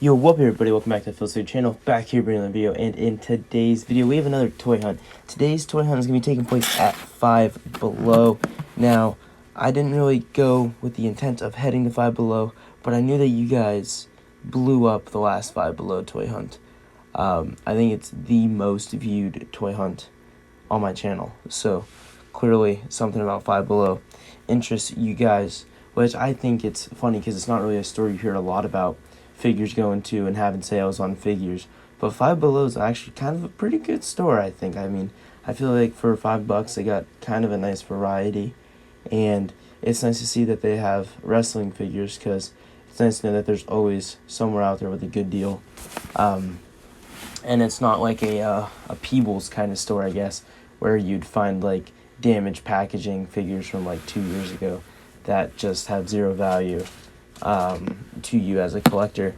Yo, what up everybody, welcome back to the Phil Studio channel, back here bringing the video, and in today's video we have another toy hunt. Today's toy hunt is going to be taking place at Five Below. Now, I didn't really go with the intent of heading to Five Below, but I knew that you guys blew up the last Five Below toy hunt. I think it's the most viewed toy hunt on my channel, so clearly something about Five Below interests you guys, which I think it's funny because it's not really a story you hear a lot about. Figures going to and having sales on figures, but Five Below is actually kind of a pretty good store, I think. I mean, I feel like for $5 they got kind of a nice variety, and it's nice to see that they have wrestling figures because it's nice to know that there's always somewhere out there with a good deal. And it's not like a Peebles kind of store, I guess, where you'd find like damaged packaging figures from like 2 years ago that just have zero value to you as a collector.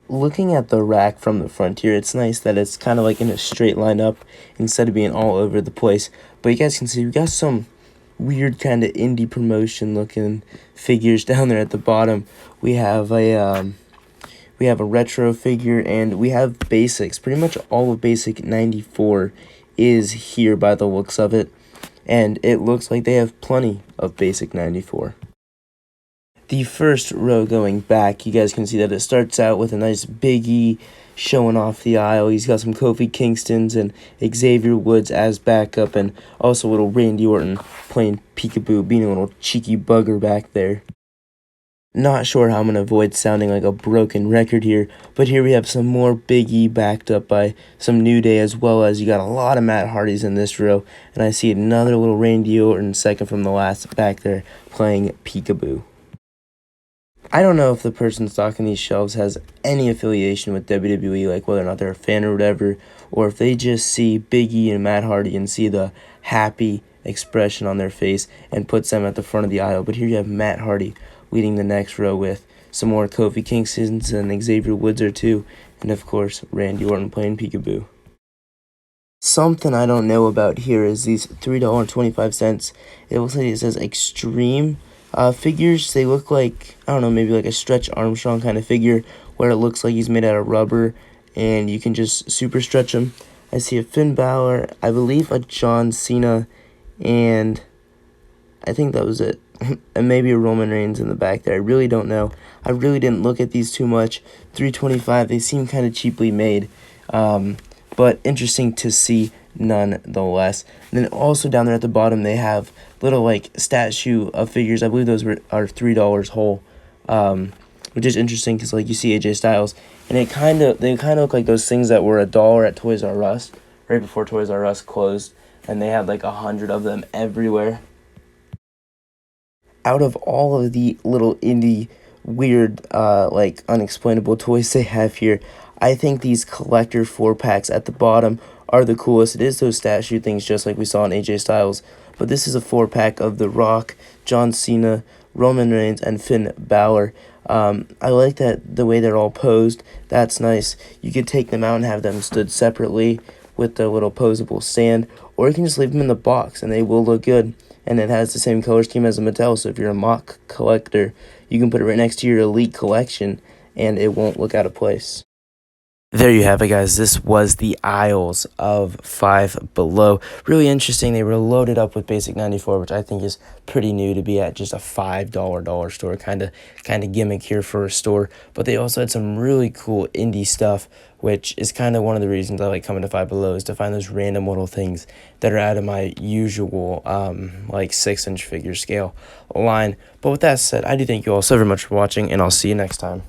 Looking at the rack from the front here, it's nice that it's kind of like in a straight line up instead of being all over the place. But you guys can see we got some weird kind of indie promotion looking figures down there at the bottom. We have a retro figure, and we have basics. Pretty much all of Basic 94 is here by the looks of it, and it looks like they have plenty of Basic 94. The first row going back, you guys can see that it starts out with a nice Big E showing off the aisle. He's got some Kofi Kingstons and Xavier Woods as backup, and also a little Randy Orton playing peekaboo, being a little cheeky bugger back there. Not sure how I'm going to avoid sounding like a broken record here, but here we have some more Big E backed up by some New Day, as well as you got a lot of Matt Hardys in this row, and I see another little Randy Orton second from the last back there playing peekaboo. I don't know if the person stocking these shelves has any affiliation with WWE, like whether or not they're a fan or whatever, or if they just see Big E and Matt Hardy and see the happy expression on their face and puts them at the front of the aisle. But here you have Matt Hardy leading the next row with some more Kofi Kingstons and Xavier Woods or two, and of course Randy Orton playing peekaboo. Something I don't know about here is these $3.25. It looks like it says Extreme figures. They look like, I don't know, maybe like a Stretch Armstrong kind of figure, where it looks like he's made out of rubber and you can just super stretch him. I see a Finn Balor, I believe a John Cena, and I think that was it. And maybe a Roman Reigns in the back there. I really don't know. I really didn't look at these too much. $3.25, they seem kind of cheaply made, but interesting to see nonetheless. And then also down there at the bottom, they have little like statue of figures. I believe those are $3 whole, which is interesting because like you see AJ Styles, and they kind of look like those things that were $1 at Toys R Us right before Toys R Us closed, and they had like 100 of them everywhere. Out of all of the little indie weird like unexplainable toys they have here, I think these collector 4-packs at the bottom are the coolest. It is those statue things just like we saw in AJ Styles, but this is a 4-pack of The Rock, John Cena, Roman Reigns, and Finn Balor. I like that the way they're all posed. That's nice. You could take them out and have them stood separately with the little posable stand, or you can just leave them in the box and they will look good. And it has the same color scheme as a Mattel, so if you're a mock collector, you can put it right next to your Elite collection and it won't look out of place. There you have it, guys. This was the aisles of Five Below. Really interesting. They were loaded up with Basic 94, which I think is pretty new to be at just a $5 store. Kind of gimmick here for a store. But they also had some really cool indie stuff, which is kind of one of the reasons I like coming to Five Below, is to find those random little things that are out of my usual like 6-inch figure scale line. But with that said, I do thank you all so very much for watching, and I'll see you next time.